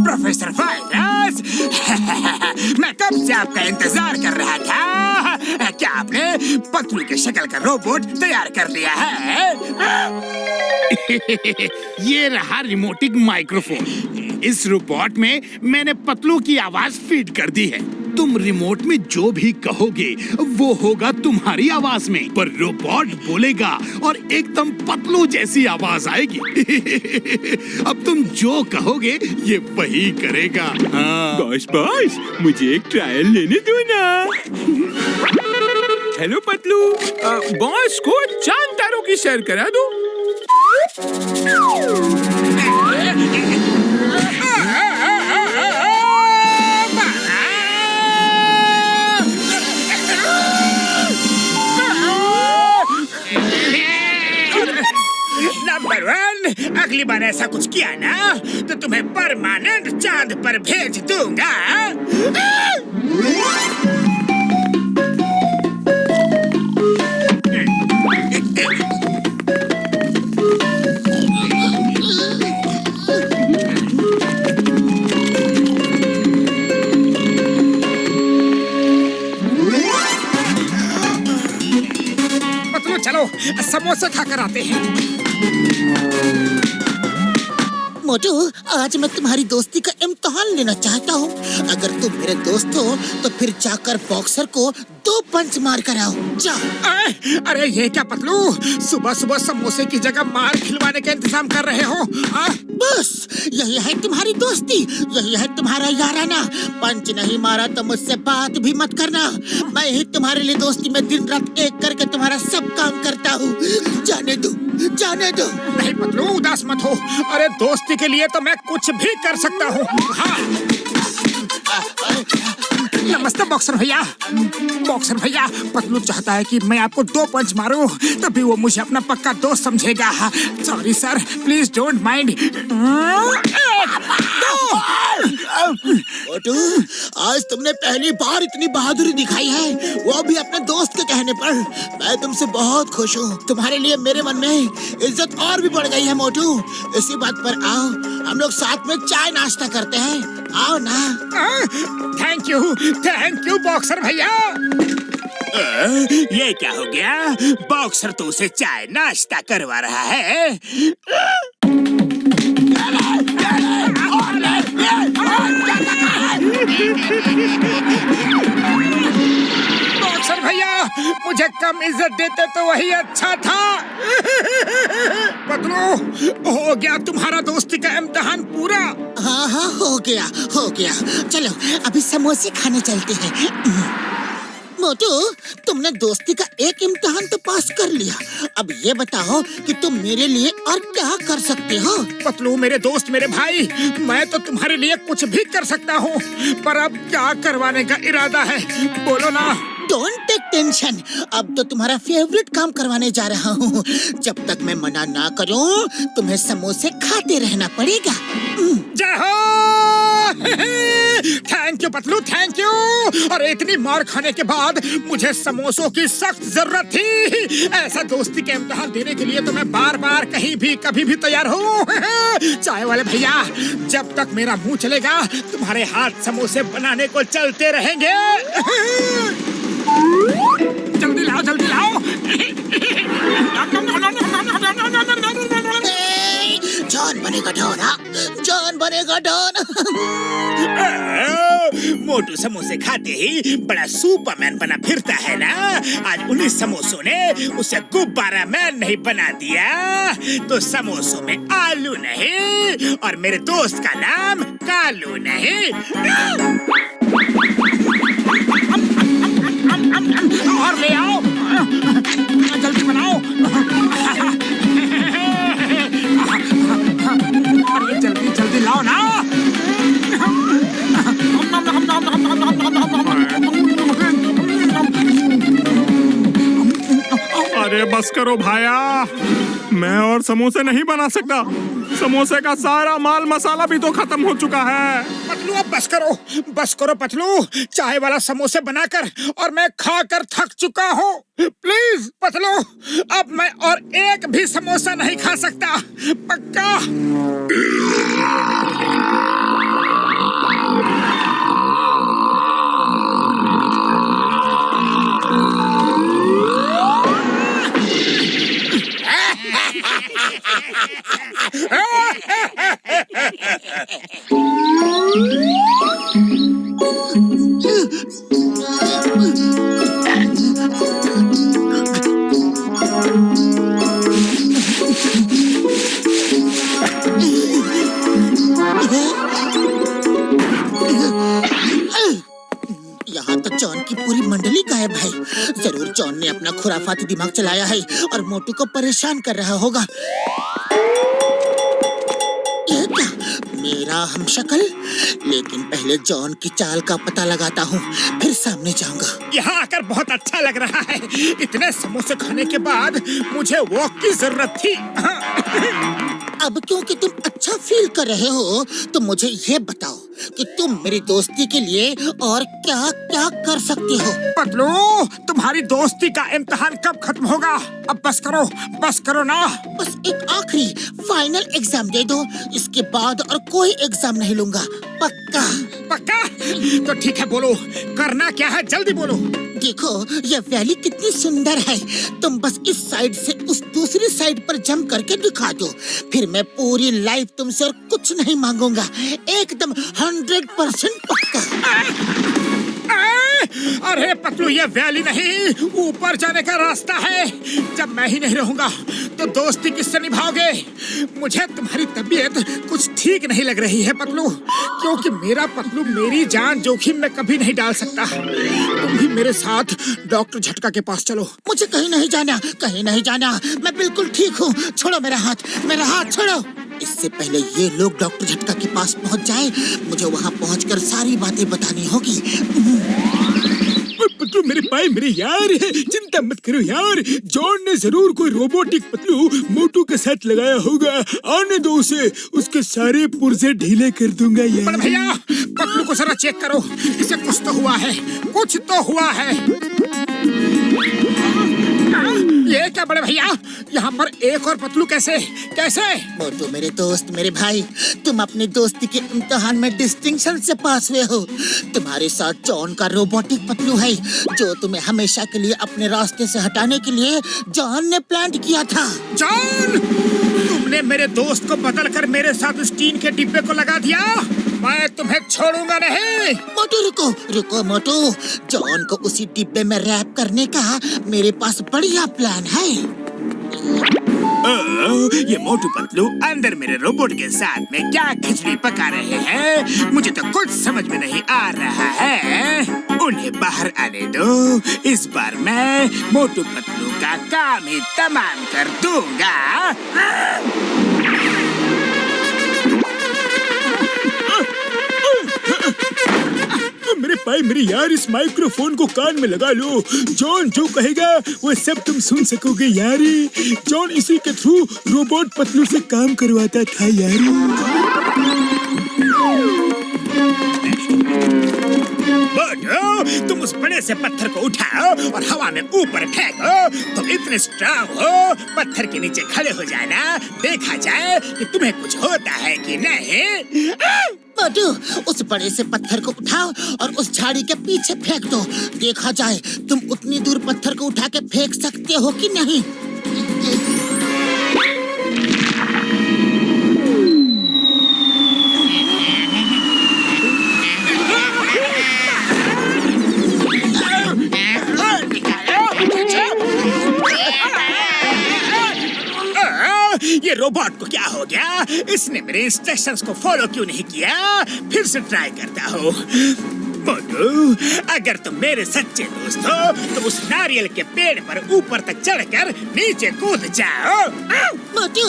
Professor virus. मैं कब से आपका इंतजार कर रहा था। क्या आपने पतलू की शक्ल का रोबोट तैयार कर लिया है? ये रहा रिमोटिक माइक्रोफोन। इस रोबोट में मैंने पतलू की आवाज फीड कर दी है। तुम रिमोट में जो भी कहोगे वो होगा तुम्हारी आवाज में, पर रोबोट बोलेगा और एकदम पतलू जैसी आवाज आएगी। अब तुम जो कहोगे ये वही करेगा। बॉस मुझे एक ट्रायल लेने दो ना। हेलो पतलू, बॉस को चांद तारों की सैर करा दो। नंबर 1, अगली बार ऐसा कुछ किया ना तो तुम्हें परमानेंट चांद पर भेज दूंगा। पतलू चलो समोसे खाकर आते हैं। मोटू, आज मैं तुम्हारी दोस्ती का इम्तिहान लेना चाहता हूँ। अगर तुम मेरे दोस्त हो तो फिर जाकर बॉक्सर को 2 पंच मार कर आओ। जाओ। अरे ये क्या पतलू, सुबह सुबह समोसे की जगह मार खिलवाने का इंतजाम कर रहे हो? बस यही है तुम्हारी दोस्ती, यही है तुम्हारा याराना। पंच नहीं मारा तो मुझसे बात भी मत करना। मैं ही तुम्हारे लिए दोस्ती में दिन रात एक करके तुम्हारा सब काम करता हूँ। जाने दो, जाने दो। नहीं पतलू, उदास मत हो। अरे दोस्ती के लिए तो मैं कुछ भी कर सकता हूँ। हाँ। नमस्ते बॉक्सर भैया। बॉक्सर भैया, पतलू चाहता है कि मैं आपको 2 पंच मारूं, तभी वो मुझे अपना पक्का दोस्त समझेगा। Sorry sir, please don't mind. 2। मोटू, आज तुमने पहली बार इतनी बहादुरी दिखाई है, वो भी अपने दोस्त के कहने पर। मैं तुमसे बहुत खुश हूँ। तुम्हारे लिए मेरे मन में इज्जत और भी बढ़ गई है मोटू। इसी बात पर आओ, हम लोग साथ में चाय नाश्ता करते हैं। आओ ना। थैंक यू बॉक्सर भैया। ये क्या हो गया? बॉक्सर तो उसे चाय नाश्ता करवा रहा है। बॉक्सर भैया, मुझे कम इज्जत देते तो वही अच्छा था। पतलू, हो गया तुम्हारा दोस्ती का इम्तिहान पूरा? हाँ हाँ, हो गया हो गया। चलो अभी समोसे खाने चलते हैं। मोटू, तुमने दोस्ती का एक इम्तिहान तो पास कर लिया। अब ये बताओ कि तुम मेरे लिए और क्या कर सकते हो? पतलू मेरे दोस्त, मेरे भाई, मैं तो तुम्हारे लिए कुछ भी कर सकता हूँ, पर अब क्या करवाने का इरादा है बोलो ना। डोंट टेक टेंशन, अब तो तुम्हारा फेवरेट काम करवाने जा रहा हूँ। जब तक मैं मना ना करूँ तुम्हें समोसे खाते रहना पड़ेगा। जय हो। Thank you Patlu, thank you. और इतनी मार खाने के बाद मुझे समोसों की सख्त जरूरत थी। ऐसा दोस्ती के इम्तिहान देने के लिए तो मैं बार बार कहीं भी कभी भी तैयार हूँ। चाय वाले भैया, जब तक मेरा मुंह चलेगा तुम्हारे हाथ समोसे बनाने को चलते रहेंगे। जल्दी लाओ, जल्दी लाओ। जॉन बनेगा डॉन, जॉन बनेगा डॉन। मोटू समोसे खाते ही बड़ा सुपरमैन बना फिरता है ना। आज उन्हीं समोसों ने उसे गुब्बारा मैन नहीं बना दिया। तो समोसों में आलू नहीं और मेरे दोस्त का नाम कालू नहीं। और ले आओ, जल्दी बनाओ। अरे जल्दी जल्दी लाओ ना। अरे बस करो भाया, मैं और समोसे नहीं बना सकता। समोसे का सारा माल मसाला भी तो खत्म हो चुका है। पतलू अब बस करो पतलू। चाय वाला समोसे बनाकर और मैं खाकर थक चुका हूँ। प्लीज पतलू, अब मैं और एक भी समोसा नहीं खा सकता, पक्का। यहाँ तो जॉन की पूरी मंडली गायब है। जरूर जॉन ने अपना खुराफाती दिमाग चलाया है और मोटू को परेशान कर रहा होगा। ये क्या? मेरा हमशक्ल? लेकिन पहले जॉन की चाल का पता लगाता हूँ, फिर सामने जाऊंगा। यहाँ आकर बहुत अच्छा लग रहा है। इतने समोसे खाने के बाद मुझे वॉक की जरूरत थी। अब क्योंकि तुम अच्छा फील कर रहे हो तो मुझे ये बताओ कि तुम मेरी दोस्ती के लिए और क्या क्या कर सकते हो। पतलू, तुम्हारी दोस्ती का इम्तिहान कब खत्म होगा? अब बस करो ना। बस एक आखिरी फाइनल एग्जाम दे दो, इसके बाद और कोई एग्जाम नहीं लूंगा। पक्का? पक्का? तो ठीक है, बोलो करना क्या है, जल्दी बोलो। देखो ये वैली कितनी सुंदर है, तुम बस इस साइड से उस दूसरी साइड पर जंप करके दिखा दो, फिर मैं पूरी लाइफ तुमसे और कुछ नहीं मांगूंगा। एकदम 100% पक्का। अरे पतलू, ये वैली नहीं, ऊपर जाने का रास्ता है। जब मैं ही नहीं रहूंगा तो दोस्ती किससे निभाओगे? मुझे तुम्हारी तबीयत कुछ ठीक नहीं लग रही है पतलू, क्योंकि मेरा पतलू मेरी जान जोखिम में कभी नहीं डाल सकता। तुम भी मेरे साथ डॉक्टर झटका के पास चलो। मुझे कहीं नहीं जाना, कहीं नहीं जाना, मैं बिल्कुल ठीक हूँ। छोड़ो मेरा हाथ छोड़ो। इससे पहले ये लोग डॉक्टर झटका के पास पहुँच जाए, मुझे वहाँ पहुँचकर सारी बातें बतानी होगी। पतलू मेरे भाई, मेरे यार, चिंता मत करो यार। जॉन ने जरूर कोई रोबोटिक पतलू मोटू के साथ लगाया होगा। आने दो उसे, उसके सारे पुर्जे ढीले कर दूंगा यार। बड़े भैया, पतलू को जरा चेक करो, इसे कुछ तो हुआ है, कुछ तो हुआ है। ये क्या बड़े भैया, यहाँ पर एक और पतलू कैसे? मोटू मेरे दोस्त, मेरे भाई, तुम अपनी दोस्ती के इम्तिहान में डिस्टिंक्शन से पास हुए हो। तुम्हारे साथ जॉन का रोबोटिक पतलू है, जो तुम्हें हमेशा के लिए अपने रास्ते से हटाने के लिए जॉन ने प्लान किया था। जॉन, तुमने मेरे दोस्त को बदल कर मेरे साथ उस टीन के डिब्बे को लगा दिया। मैं तुम्हें छोड़ूंगा नहीं। मोटू रुको मोटू, जॉन को उसी डिब्बे में रैप करने का मेरे पास बढ़िया प्लान है। ये मोटू पतलू अंदर मेरे रोबोट के साथ में क्या खिचड़ी पका रहे हैं, मुझे तो कुछ समझ में नहीं आ रहा है। उन्हें बाहर आने दो, इस बार मैं मोटू पतलू का काम ही तमाम कर दूंगा। मेरे भाई, मेरे यार, इस माइक्रोफोन को कान में लगा लो। जॉन जो कहेगा वो सब तुम सुन सकोगे यारी। जॉन इसी के थ्रू रोबोट पतलू से काम करवाता था यारी। तुम उस बड़े से पत्थर को उठाओ और हवा में ऊपर फेंको। तुम इतने स्ट्रांग हो, पत्थर के नीचे खड़े हो जाना, देखा जाए कि तुम्हें कुछ होता है कि नहीं। मोटू, उस बड़े से पत्थर को उठाओ और उस झाड़ी के पीछे फेंक दो, देखा जाए तुम उतनी दूर पत्थर को उठा के फेंक सकते हो कि नहीं। ये रोबोट को क्या हो गया? इसने मेरे इंस्ट्रक्शंस को फॉलो क्यों नहीं किया? फिर से ट्राई करता हूँ। मोटू, अगर तुम मेरे सच्चे दोस्त हो तो उस नारियल के पेड़ पर ऊपर तक चढ़कर नीचे कूद जाओ। मोटू,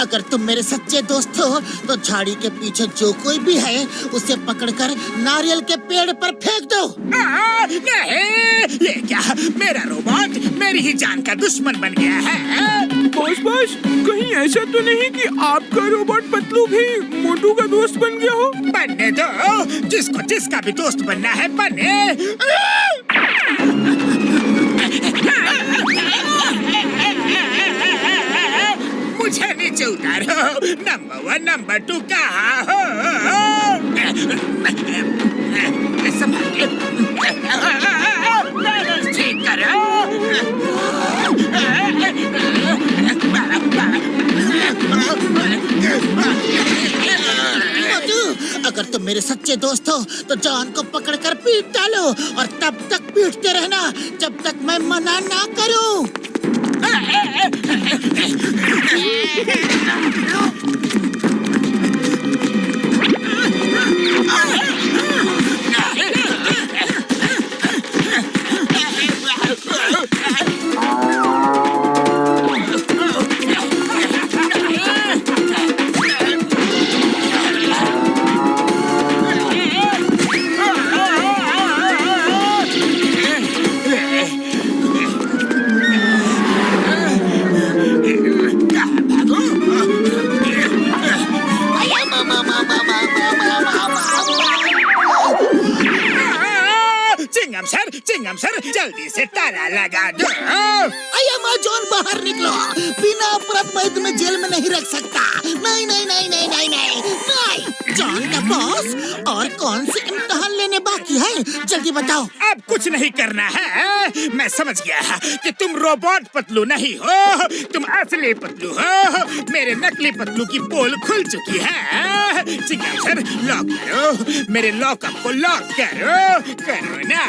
अगर तुम मेरे सच्चे दोस्त हो तो झाड़ी के पीछे जो कोई भी है उसे पकड़कर नारियल के पेड़ पर फेंक दो। नहीं, ये क्या, मेरा रोबोट मेरी ही जान का दुश्मन बन गया है। बॉस, कहीं ऐसा तो नहीं कि आपका रोबोट पतलू भी मोटू का दोस्त बन गया हो? बनने दो, जिसको जिसका भी दोस्त बनना है बने। मुझे नीचे उतारो। नंबर 1 नंबर 2 कहाँ हो? बैलेंस ठीक करो। मोटू, अगर तुम मेरे सच्चे दोस्त हो तो जॉन को पकड़कर पीट डालो और तब तक पीटते रहना जब तक मैं मना ना करूं। चिंगम सर जल्दी से ताला लगा दो। अय्या जॉन, बाहर निकलो। बिना अपराध मैं तुम्हें जेल में नहीं रख सकता। नहीं नहीं नहीं नहीं नहीं नहीं नहीं। जॉन का बॉस, और कौन से इम्तिहान लेने बाकी है? जल्दी बताओ। अब कुछ नहीं करना है। मैं समझ गया कि तुम रोबोट पतलू नहीं हो, तुम असली पतलू हो। मेरे नकली पतलू की पोल खुल चुकी है। चिंगम सर लॉक करो, मेरे लॉकअप को लॉक करो, करो ना।